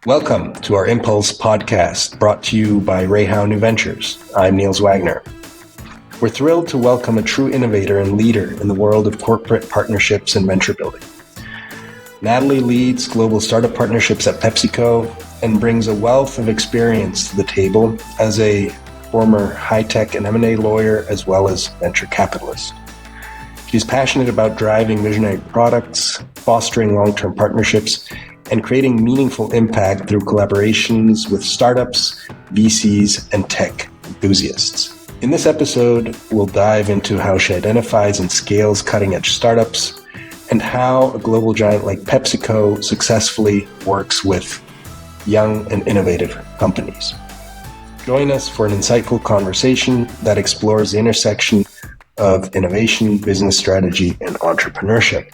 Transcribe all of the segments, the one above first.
Welcome to our Impulse podcast, brought to you by Rayhow New Ventures. I'm Niels Wagner. We're thrilled to welcome a true innovator and leader in the world of corporate partnerships and venture building. Natalie leads global startup partnerships at PepsiCo and brings a wealth of experience to the table as a former high-tech and M&A lawyer as well as venture capitalist. She's passionate about driving visionary products, fostering long-term partnerships, and creating meaningful impact through collaborations with startups, VCs, and tech enthusiasts. In this episode, we'll dive into how she identifies and scales cutting-edge startups and how a global giant like PepsiCo successfully works with young and innovative companies. Join us for an insightful conversation that explores the intersection of innovation, business strategy, and entrepreneurship.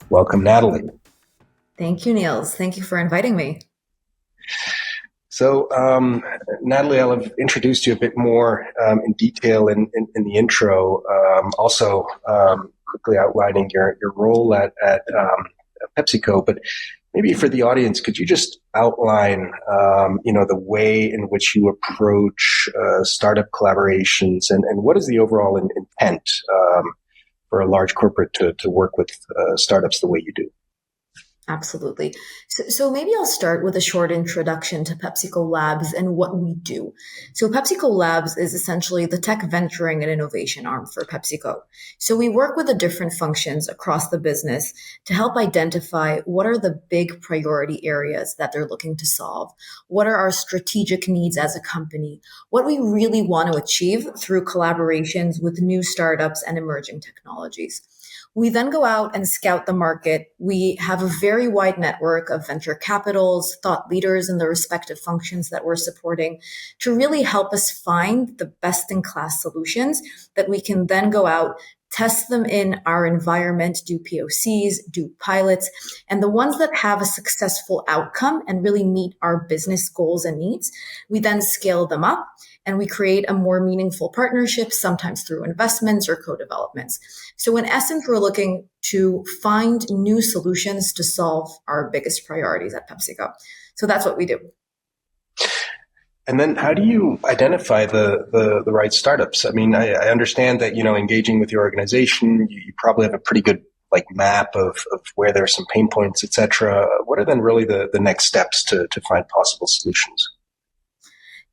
Welcome, Natalie. Thank you, Niels. Thank you for inviting me. So, Natalie, I'll have introduced you a bit more in detail in the intro. Also, quickly outlining your role at PepsiCo, but maybe for the audience, could you just outline, the way in which you approach startup collaborations, and what is the overall intent for a large corporate to work with startups the way you do? Absolutely. So maybe I'll start with a short introduction to PepsiCo Labs and what we do. So PepsiCo Labs is essentially the tech venturing and innovation arm for PepsiCo. So we work with the different functions across the business to help identify what are the big priority areas that they're looking to solve. What are our strategic needs as a company? What we really want to achieve through collaborations with new startups and emerging technologies. We then go out and scout the market. We have a very wide network of venture capitals, thought leaders in the respective functions that we're supporting to really help us find the best-in-class solutions that we can then go out, test them in our environment, do POCs, do pilots, and the ones that have a successful outcome and really meet our business goals and needs, we then scale them up and we create a more meaningful partnership, sometimes through investments or co-developments. So in essence, we're looking to find new solutions to solve our biggest priorities at PepsiCo. So that's what we do. And then how do you identify the right startups? I mean, I understand that, engaging with your organization, you probably have a pretty good map of where there are some pain points, et cetera. What are then really the next steps to find possible solutions?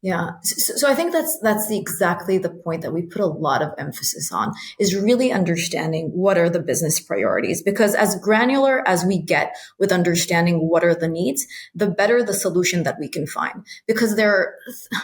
Yeah. So I think that's exactly the point that we put a lot of emphasis on, is really understanding what are the business priorities. Because as granular as we get with understanding what are the needs, the better the solution that we can find. Because there are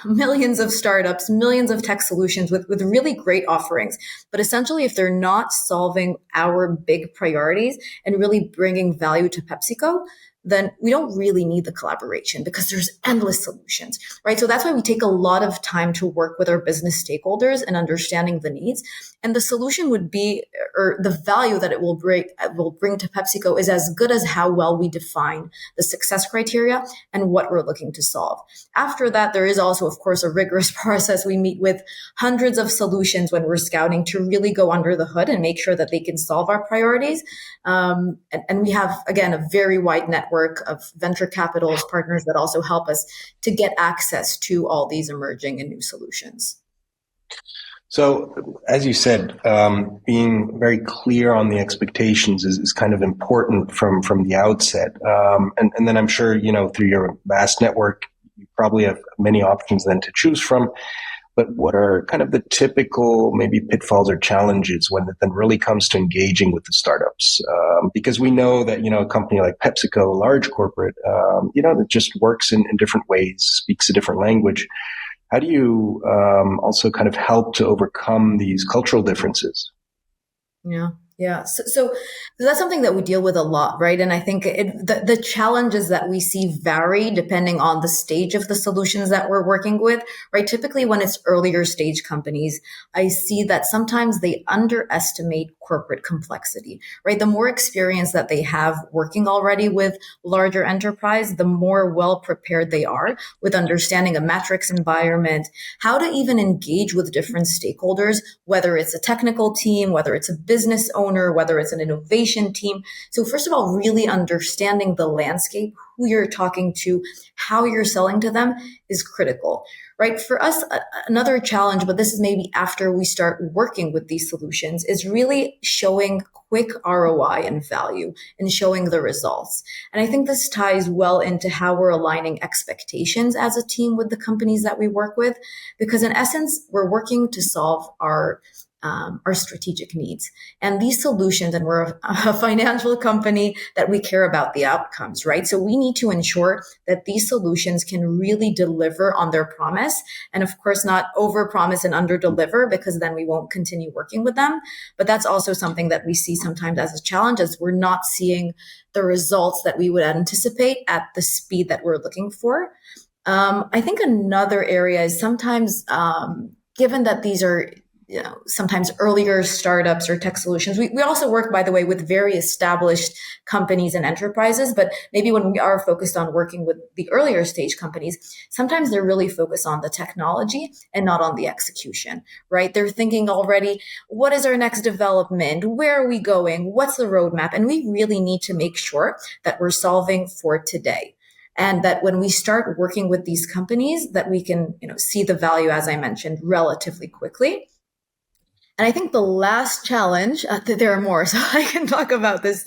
millions of startups, millions of tech solutions with really great offerings. But essentially, if they're not solving our big priorities and really bringing value to PepsiCo, then we don't really need the collaboration because there's endless solutions, right? So that's why we take a lot of time to work with our business stakeholders and understanding the needs. And the solution would be, or the value that it will bring to PepsiCo is as good as how well we define the success criteria and what we're looking to solve. After that, there is also, of course, a rigorous process. We meet with hundreds of solutions when we're scouting to really go under the hood and make sure that they can solve our priorities. And we have, again, a very wide network of venture capitals partners that also help us to get access to all these emerging and new solutions. So, as you said, being very clear on the expectations is kind of important from the outset. And then I'm sure, through your vast network, you probably have many options then to choose from. But what are kind of the typical maybe pitfalls or challenges when it then really comes to engaging with the startups? Because we know that, a company like PepsiCo, a large corporate, that just works in different ways, speaks a different language. How do you also kind of help to overcome these cultural differences? Yeah. So that's something that we deal with a lot, right? And I think the challenges that we see vary depending on the stage of the solutions that we're working with, right? Typically when it's earlier stage companies, I see that sometimes they underestimate corporate complexity, right? The more experience that they have working already with larger enterprise, the more well prepared they are with understanding a metrics environment, how to even engage with different stakeholders, whether it's a technical team, whether it's a business owner, owner, whether it's an innovation team. So first of all, really understanding the landscape, who you're talking to, how you're selling to them is critical, right? For us, another challenge, but this is maybe after we start working with these solutions, is really showing quick ROI and value and showing the results. And I think this ties well into how we're aligning expectations as a team with the companies that we work with, because in essence, we're working to solve our strategic needs and these solutions. And we're a financial company that we care about the outcomes, right? So we need to ensure that these solutions can really deliver on their promise. And of course, not over promise and under deliver, because then we won't continue working with them. But that's also something that we see sometimes as a challenge, as we're not seeing the results that we would anticipate at the speed that we're looking for. I think another area is sometimes, given that these are sometimes earlier startups or tech solutions. We also work, by the way, with very established companies and enterprises, but maybe when we are focused on working with the earlier stage companies, sometimes they're really focused on the technology and not on the execution, right? They're thinking already, what is our next development? Where are we going? What's the roadmap? And we really need to make sure that we're solving for today. And that when we start working with these companies, that we can, see the value, as I mentioned, relatively quickly. And I think the last challenge, there are more, so I can talk about this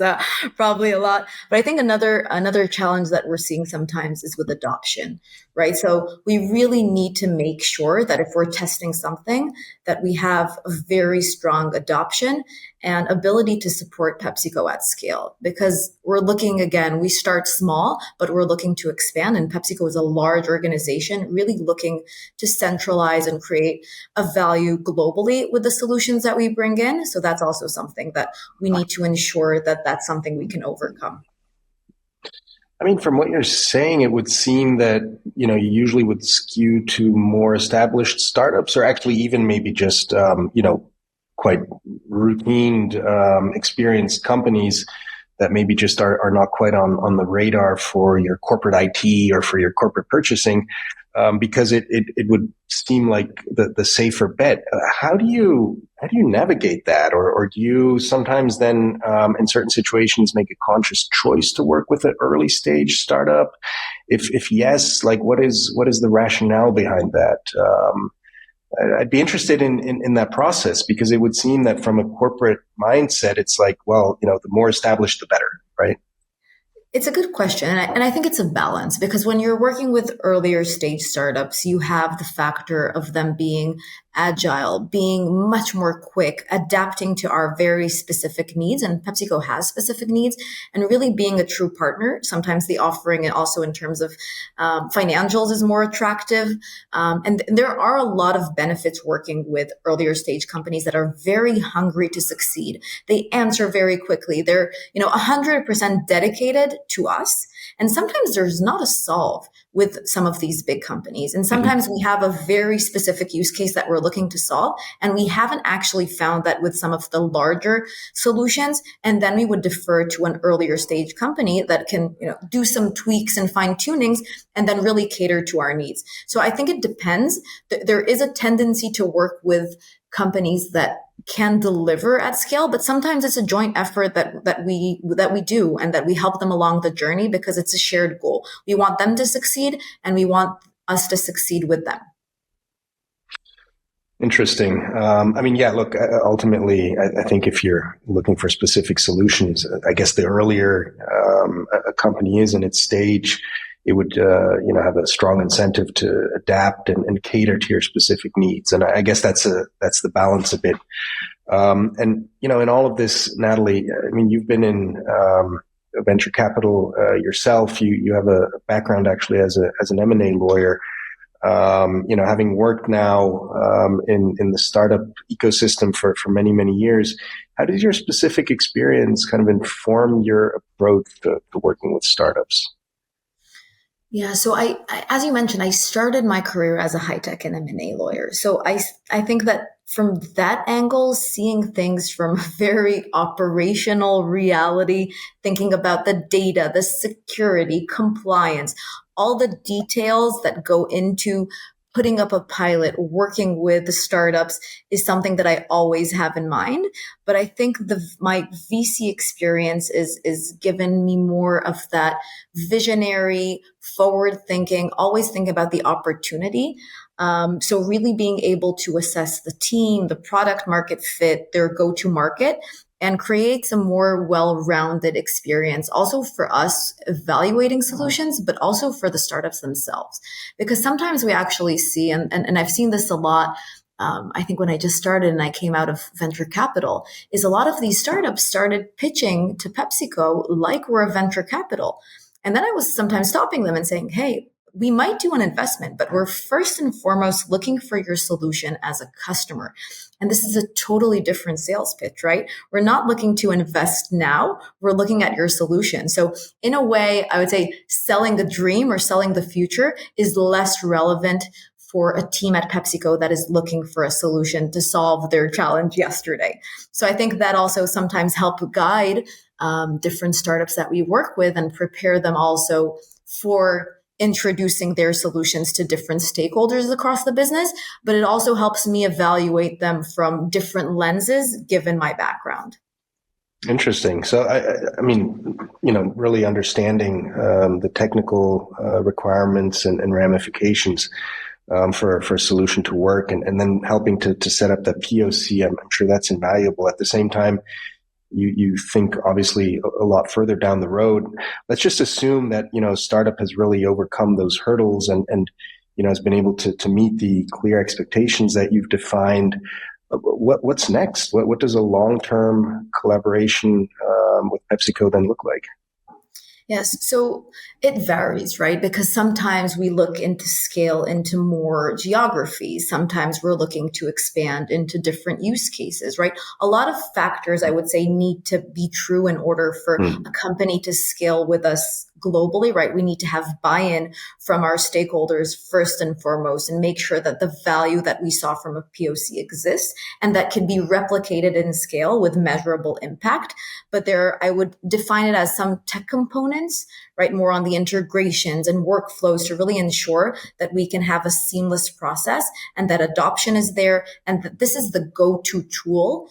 probably a lot. But I think another challenge that we're seeing sometimes is with adoption, right? So we really need to make sure that if we're testing something, that we have a very strong adoption and ability to support PepsiCo at scale. Because we're looking, again, we start small, but we're looking to expand. And PepsiCo is a large organization, really looking to centralize and create a value globally with the solutions that we bring in. So that's also something that we need to ensure that that's something we can overcome. I mean, from what you're saying, it would seem that, you usually would skew to more established startups, or actually even maybe just, quite routine, experienced companies that maybe just are not quite on the radar for your corporate IT or for your corporate purchasing, because it would seem like the safer bet. How do you navigate that, or do you sometimes then in certain situations make a conscious choice to work with an early stage startup? If yes, like what is the rationale behind that? I'd be interested in that process, because it would seem that from a corporate mindset, it's like, well, the more established, the better, right? It's a good question. And I think it's a balance, because when you're working with earlier stage startups, you have the factor of them being agile, being much more quick, adapting to our very specific needs. And PepsiCo has specific needs, and really being a true partner. Sometimes the offering, and also in terms of financials, is more attractive. And there are a lot of benefits working with earlier stage companies that are very hungry to succeed. They answer very quickly. They're, 100% dedicated to us. And sometimes there's not a solve with some of these big companies. And sometimes we have a very specific use case that we're looking to solve, and we haven't actually found that with some of the larger solutions. And then we would defer to an earlier stage company that can, do some tweaks and fine tunings and then really cater to our needs. So I think it depends. There is a tendency to work with companies that can deliver at scale, but sometimes it's a joint effort that we do, and that we help them along the journey, because it's a shared goal. We want them to succeed, and we want us to succeed with them. Interesting. Look, ultimately, I think if you're looking for specific solutions, I guess the earlier a company is in its stage, it would, have a strong incentive to adapt and cater to your specific needs. And I guess that's the balance a bit. In all of this, Natalie, I mean, you've been in venture capital yourself. You have a background actually as an M&A lawyer. Having worked now in the startup ecosystem for many, many years, how does your specific experience kind of inform your approach to working with startups? Yeah. So I, as you mentioned, I started my career as a high tech and M&A lawyer. So I think that from that angle, seeing things from very operational reality, thinking about the data, the security, compliance, all the details that go into putting up a pilot, working with the startups is something that I always have in mind. But I think my VC experience is given me more of that visionary, forward thinking, always think about the opportunity. So really being able to assess the team, the product market fit, their go-to market, and create some more well-rounded experience also for us evaluating solutions, but also for the startups themselves. Because sometimes we actually see, and I've seen this a lot, I think when I just started and I came out of venture capital, is a lot of these startups started pitching to PepsiCo like we're a venture capital. And then I was sometimes stopping them and saying, hey, we might do an investment, but we're first and foremost looking for your solution as a customer. And this is a totally different sales pitch, right? We're not looking to invest now. We're looking at your solution. So in a way, I would say selling the dream or selling the future is less relevant for a team at PepsiCo that is looking for a solution to solve their challenge yesterday. So I think that also sometimes help guide different startups that we work with and prepare them also for introducing their solutions to different stakeholders across the business, but it also helps me evaluate them from different lenses given my background. Interesting. So, I mean, really understanding the technical requirements and ramifications for a solution to work, and then helping to set up the POC. I'm sure that's invaluable. At the same time, you think obviously a lot further down the road. Let's just assume that, startup has really overcome those hurdles and has been able to meet the clear expectations that you've defined. What's next? What does a long-term collaboration with PepsiCo then look like? Yes. So it varies, right? Because sometimes we look into scale into more geographies. Sometimes we're looking to expand into different use cases, right? A lot of factors, I would say, need to be true in order for a company to scale with us globally, right? We need to have buy-in from our stakeholders first and foremost and make sure that the value that we saw from a POC exists and that can be replicated in scale with measurable impact. But I would define it as some tech components, right? More on the integrations and workflows to really ensure that we can have a seamless process and that adoption is there and that this is the go-to tool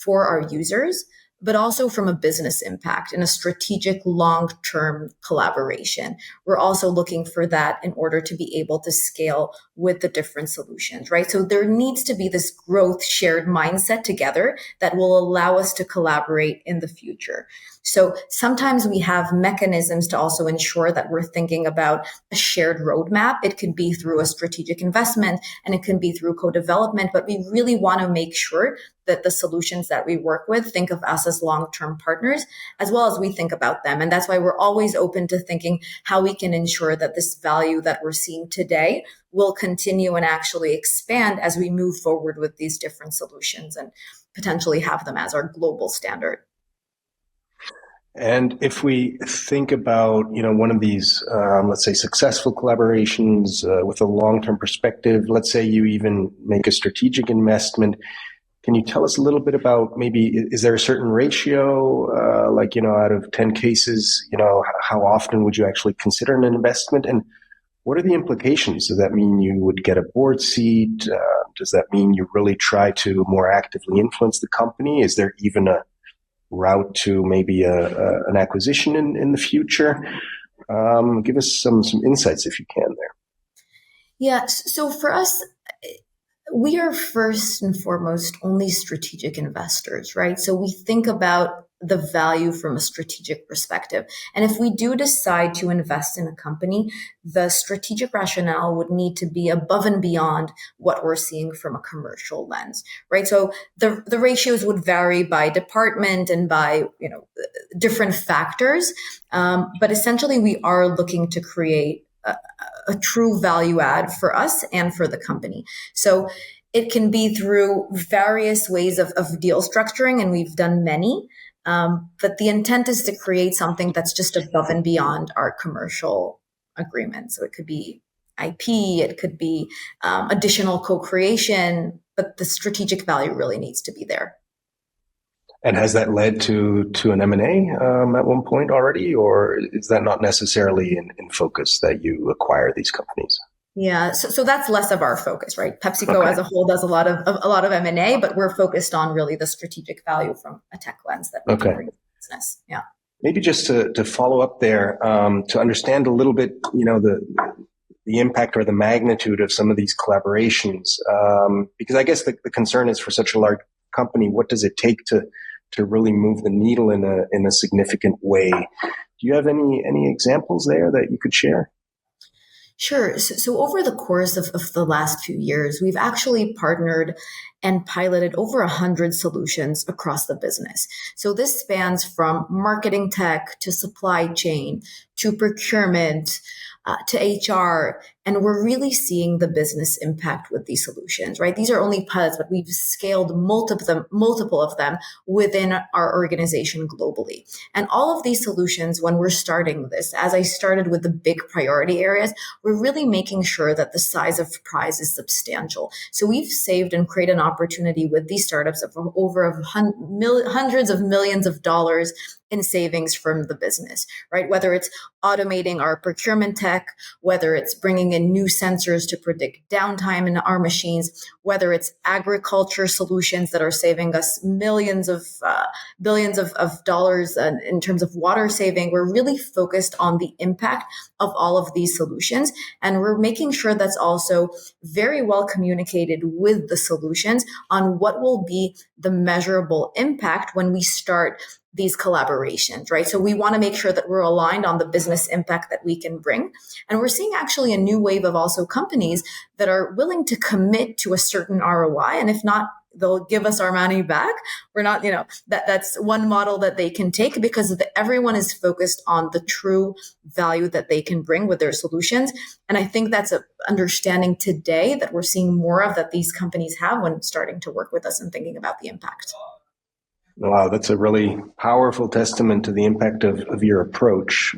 for our users, but also from a business impact and a strategic long-term collaboration. We're also looking for that in order to be able to scale with the different solutions, right? So there needs to be this growth shared mindset together that will allow us to collaborate in the future. So sometimes we have mechanisms to also ensure that we're thinking about a shared roadmap. It could be through a strategic investment and it can be through co-development, but we really want to make sure that the solutions that we work with think of us as long-term partners, as well as we think about them. And that's why we're always open to thinking how we can ensure that this value that we're seeing today will continue and actually expand as we move forward with these different solutions and potentially have them as our global standard. And if we think about, one of these, let's say, successful collaborations with a long-term perspective, let's say you even make a strategic investment, can you tell us a little bit about maybe, is there a certain ratio, out of 10 cases, how often would you actually consider an investment? And what are the implications? Does that mean you would get a board seat? Does that mean you really try to more actively influence the company? Is there even a route to maybe an acquisition in the future? Give us some insights if you can there. Yeah. So for us, we are first and foremost only strategic investors, right? So we think about the value from a strategic perspective. And if we do decide to invest in a company, the strategic rationale would need to be above and beyond what we're seeing from a commercial lens, right? So the ratios would vary by department and by, different factors. But essentially we are looking to create a true value add for us and for the company. So it can be through various ways of deal structuring, and we've done many. But the intent is to create something that's just above and beyond our commercial agreement. So it could be IP, it could be additional co-creation, but the strategic value really needs to be there. And has that led to an M&A at one point already, or is that not necessarily in focus that you acquire these companies? Yeah, so that's less of our focus, right? PepsiCo Okay. as a whole does a lot of M&A, but we're focused on really the strategic value from a tech lens that we can Okay. bring to the business. Yeah. Maybe just to follow up there, to understand a little bit, the impact or the magnitude of some of these collaborations, because I guess the concern is for such a large company, what does it take to really move the needle in a significant way? Do you have any examples there that you could share? Sure. So over the course of the last few years, we've actually partnered and piloted over 100 solutions across the business. So this spans from marketing tech to supply chain to procurement to HR. And we're really seeing the business impact with these solutions, right? These are only pilots, but we've scaled multiple of them within our organization globally. And all of these solutions, when we're starting this, as I started with the big priority areas, we're really making sure that the size of prize is substantial. So we've saved and created an opportunity with these startups of over hundreds of millions of dollars in savings from the business, right? Whether it's automating our procurement tech, whether it's bringing in new sensors to predict downtime in our machines, whether it's agriculture solutions that are saving us billions of dollars in terms of water saving. We're really focused on the impact of all of these solutions. And we're making sure that's also very well communicated with the solutions on what will be the measurable impact when we start these collaborations, right? So we want to make sure that we're aligned on the business impact that we can bring. And we're seeing actually a new wave of also companies that are willing to commit to a certain ROI. And if not, they'll give us our money back. We're not, that's one model that they can take because everyone is focused on the true value that they can bring with their solutions. And I think that's an understanding today that we're seeing more of that these companies have when starting to work with us and thinking about the impact. Wow, that's a really powerful testament to the impact of your approach.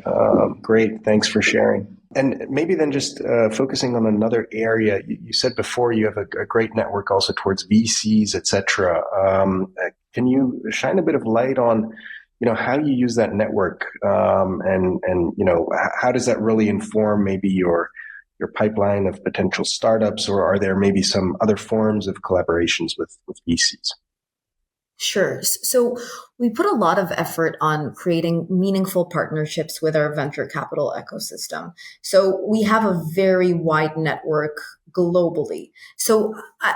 Great, thanks for sharing. And maybe then just focusing on another area, you said before you have a great network also towards VCs, et cetera. Can you shine a bit of light on, how you use that network, and how does that really inform maybe your pipeline of potential startups, or are there maybe some other forms of collaborations with VCs? Sure. So we put a lot of effort on creating meaningful partnerships with our venture capital ecosystem. So we have a very wide network globally. So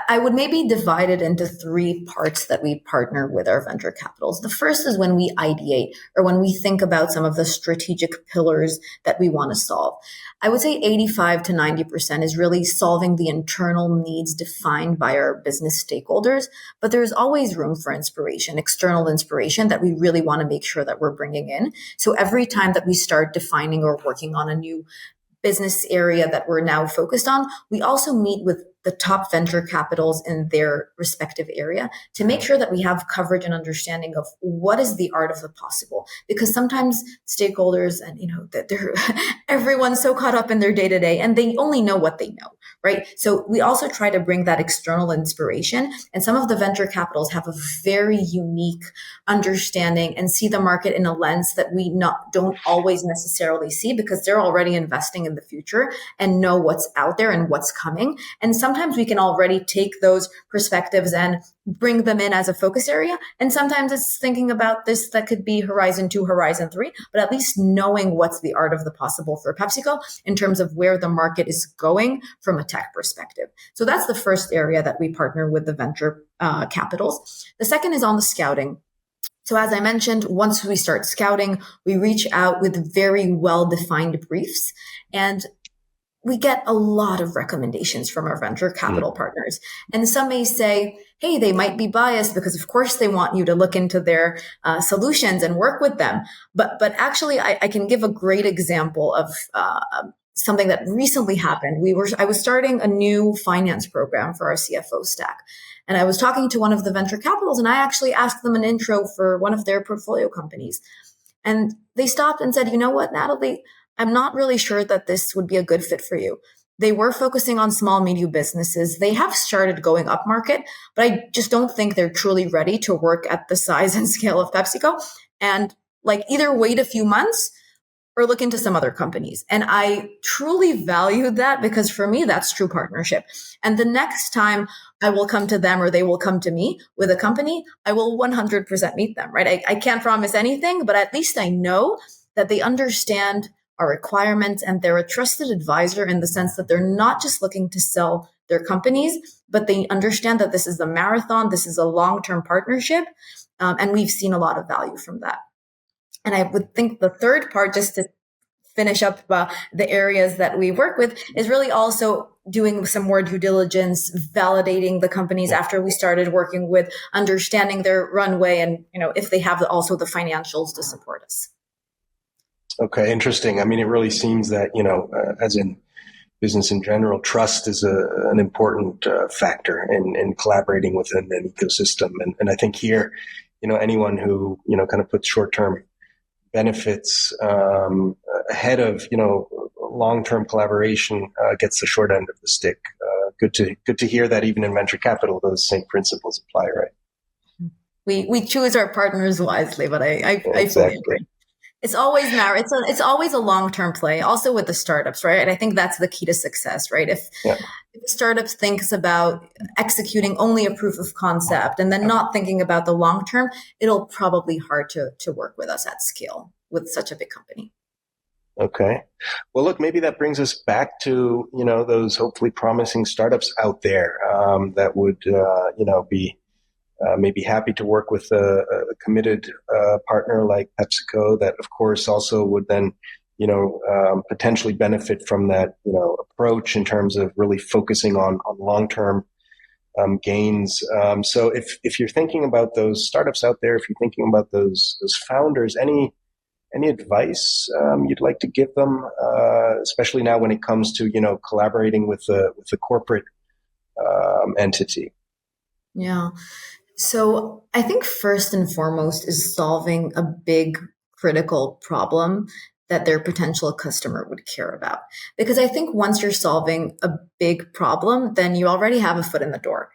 I would maybe divide it into three parts that we partner with our venture capitals. The first is when we ideate or when we think about some of the strategic pillars that we want to solve. I would say 85 to 90% is really solving the internal needs defined by our business stakeholders. But there's always room for inspiration, external inspiration that we really want to make sure that we're bringing in. So every time that we start defining or working on a new business area that we're now focused on, we also meet with the top venture capitals in their respective area to make sure that we have coverage and understanding of what is the art of the possible. Because sometimes stakeholders and, that they're everyone's so caught up in their day to day and they only know what they know, right? So we also try to bring that external inspiration. And some of the venture capitals have a very unique understanding and see the market in a lens that we don't always necessarily see because they're already investing in the future and know what's out there and what's coming. And sometimes we can already take those perspectives and bring them in as a focus area. And sometimes it's thinking about this that could be Horizon 2, Horizon 3, but at least knowing what's the art of the possible for PepsiCo in terms of where the market is going from a tech perspective. So that's the first area that we partner with the venture capitals. The second is on the scouting. So as I mentioned, once we start scouting, we reach out with very well-defined briefs and we get a lot of recommendations from our venture capital partners. And some may say, hey, they might be biased because of course they want you to look into their solutions and work with them. But actually I can give a great example of something that recently happened. I was starting a new finance program for our CFO stack. And I was talking to one of the venture capitals and I actually asked them an intro for one of their portfolio companies. And they stopped and said, you know what, Natalie, I'm not really sure that this would be a good fit for you. They were focusing on small, medium businesses. They have started going up market, but I just don't think they're truly ready to work at the size and scale of PepsiCo. And either wait a few months or look into some other companies. And I truly value that because for me, that's true partnership. And the next time I will come to them or they will come to me with a company, I will 100% meet them, right? I can't promise anything, but at least I know that they understand our requirements and they're a trusted advisor in the sense that they're not just looking to sell their companies, but they understand that this is a marathon, this is a long-term partnership. And we've seen a lot of value from that. And I would think the third part, just to finish up the areas that we work with, is really also doing some more due diligence, validating the companies after we started working with, understanding their runway, and if they have also the financials to support us. Okay, interesting. I mean, it really seems that as in business in general, trust is an important factor in collaborating within an ecosystem, and I think here, anyone who kind of puts short-term benefits ahead of long-term collaboration gets the short end of the stick. Good to hear that even in venture capital those same principles apply, right? We choose our partners wisely, but I fully agree. It's always it's always a long-term play, also with the startups, right? And I think that's the key to success, right? If startups thinks about executing only a proof of concept and then not thinking about the long term, it'll probably hard to work with us at scale with such a big company. Okay. Well, look, maybe that brings us back to, those hopefully promising startups out there that would, be maybe happy to work with a committed partner like PepsiCo that, of course, also would then, potentially benefit from that, approach in terms of really focusing on long-term gains. So if you're thinking about those startups out there, if you're thinking about those founders, any advice you'd like to give them, especially now when it comes to, collaborating with the corporate entity? Yeah. So I think first and foremost is solving a big critical problem that their potential customer would care about. Because I think once you're solving a big problem, then you already have a foot in the door,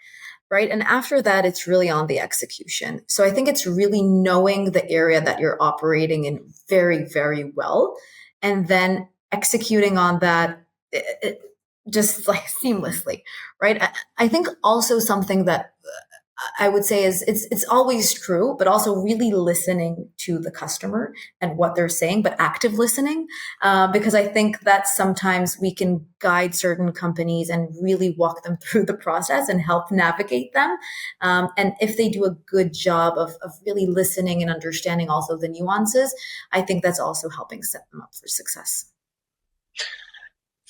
right? And after that, it's really on the execution. So I think it's really knowing the area that you're operating in very, very well, and then executing on that just like seamlessly, right? I think also something that I would say is it's always true, but also really listening to the customer and what they're saying, but active listening, because I think that sometimes we can guide certain companies and really walk them through the process and help navigate them. And if they do a good job of really listening and understanding also the nuances, I think that's also helping set them up for success.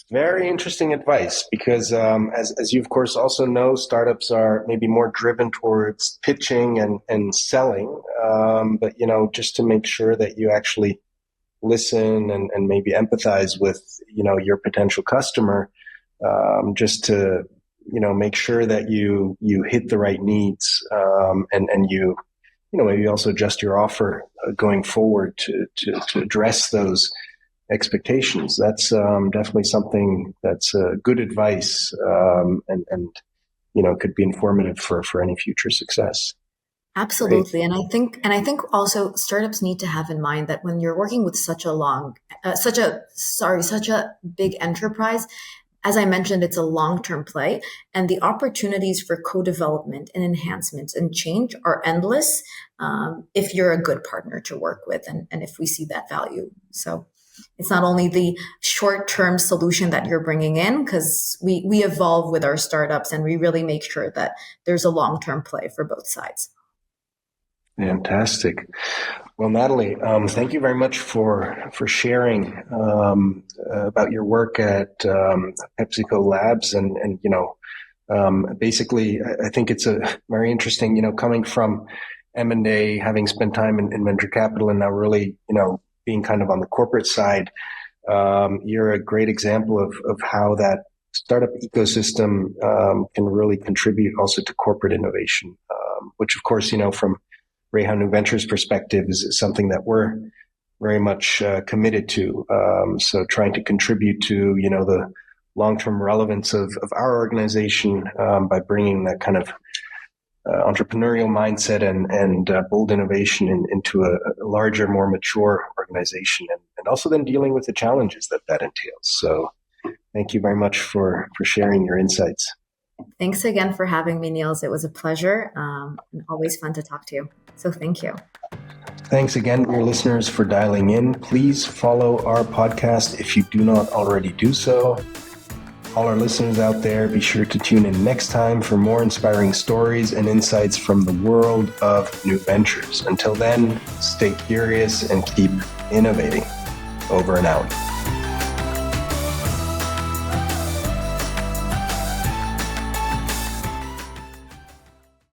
Very interesting advice because, as you of course also know, startups are maybe more driven towards pitching and selling. But just to make sure that you actually listen and maybe empathize with your potential customer, just to make sure that you hit the right needs, and you maybe also adjust your offer going forward to address those expectations. That's definitely something that's good advice, and could be informative for any future success. Absolutely. Great. And I think also startups need to have in mind that when you're working with such a big enterprise, as I mentioned, it's a long-term play, and the opportunities for co-development and enhancements and change are endless if you're a good partner to work with and if we see that value. So it's not only the short-term solution that you're bringing in, because we evolve with our startups and we really make sure that there's a long-term play for both sides. Fantastic. Well, Natalie, thank you very much for sharing about your work at PepsiCo Labs, and basically, I think it's a very interesting, coming from M&A, having spent time in venture capital, and now really, being kind of on the corporate side. You're a great example of how that startup ecosystem can really contribute also to corporate innovation, which, of course, from Rayhound New Ventures perspective is something that we're very much committed to. So trying to contribute to, the long-term relevance of our organization by bringing that kind of entrepreneurial mindset and bold innovation into a larger, more mature organization, and also then dealing with the challenges that entails. So thank you very much for sharing your insights. Thanks again for having me, Niels. It was a pleasure and always fun to talk to you. So thank you. Thanks again, dear listeners, for dialing in. Please follow our podcast if you do not already do so. All our listeners out there, be sure to tune in next time for more inspiring stories and insights from the world of new ventures. Until then, stay curious and keep innovating. Over and out.